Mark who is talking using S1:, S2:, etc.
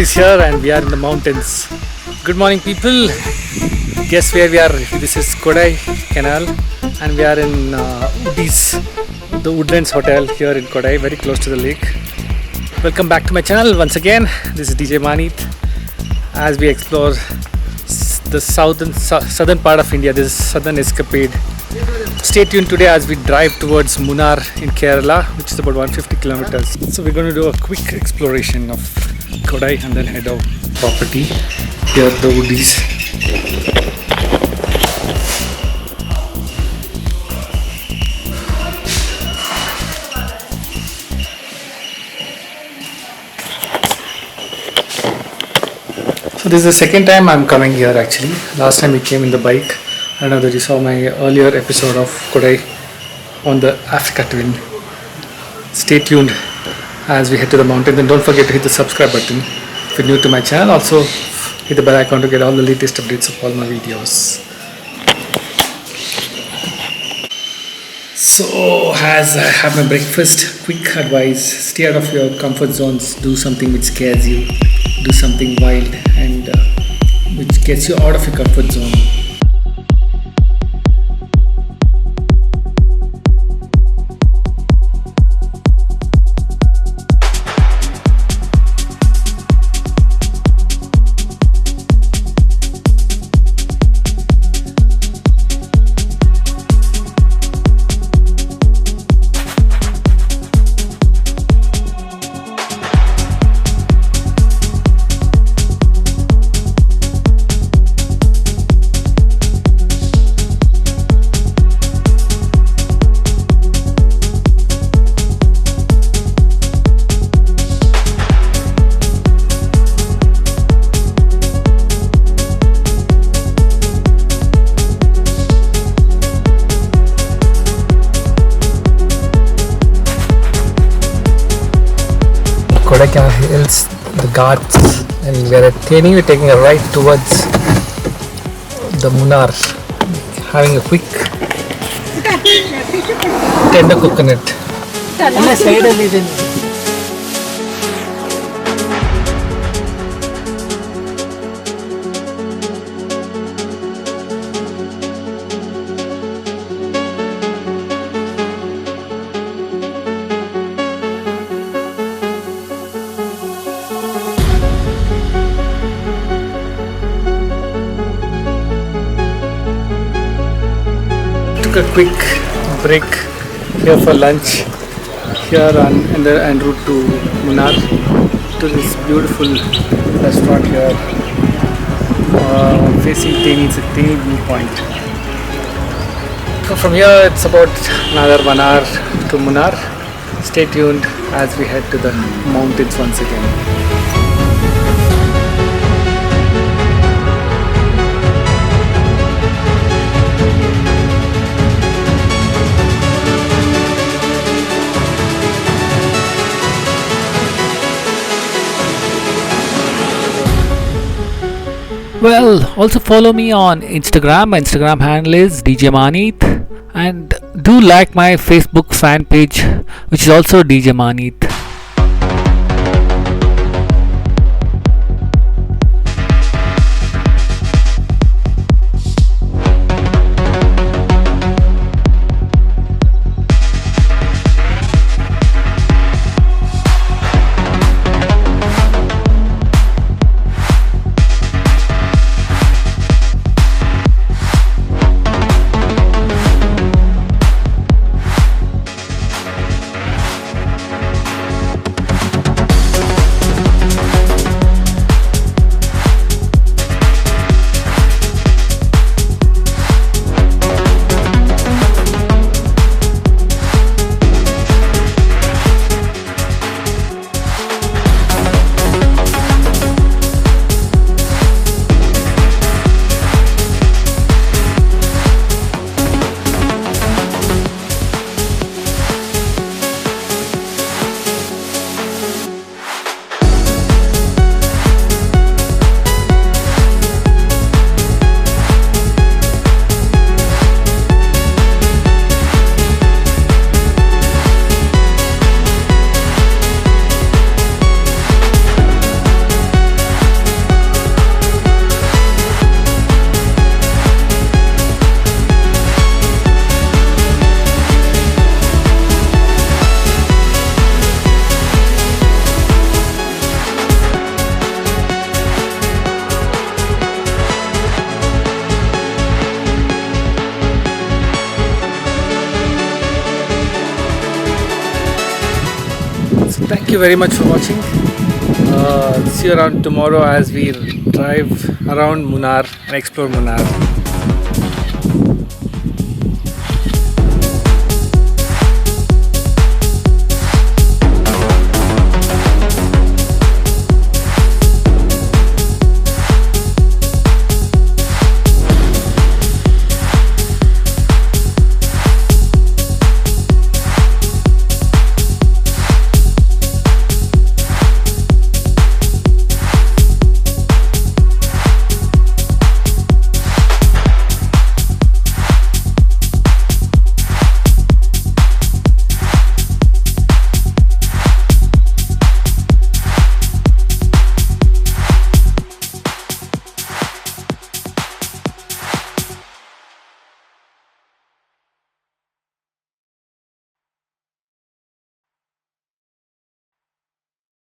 S1: Is here and we are in the mountains. Good morning, people. Guess where we are? This is Kodaikannal and we are in Woddy's, the Woodlands Hotel here in Kodai, very close to the lake. Welcome back to my channel once again. This is Djmahaneet as we explore the southern part of India. This is Southern Escapade. Stay tuned today as we drive towards Munnar in Kerala, which is about 150 kilometers. So we're going to do a quick exploration of Kodai and then head out property. Here the Woddy's. So this is the second time I'm coming here actually. Last time we came in the bike. I don't know that you saw my earlier episode of Kodai on the Africa Twin. Stay tuned as we head to the mountains, and don't forget to hit the subscribe button if you're new to my channel. Also hit the bell icon to get all the latest updates of all my videos. So as I have my breakfast, quick advice: stay out of your comfort zones, do something which scares you, do something wild and which gets you out of your comfort zone. Kodaikanal hills, the Ghats, and we're taking a ride towards the Munnar, having a quick tender coconut. Took a quick break here for lunch here on enroute to Munnar, to this beautiful restaurant here facing Teni viewpoint. So from here it's about another 1 hour to Munnar. Stay tuned as we head to the mountains once again. Well, also follow me on Instagram. My Instagram handle is Djmahaneet, and do like my Facebook fan page, which is also Djmahaneet. Thank you very much for watching. See you around tomorrow as we drive around Munnar and explore Munnar.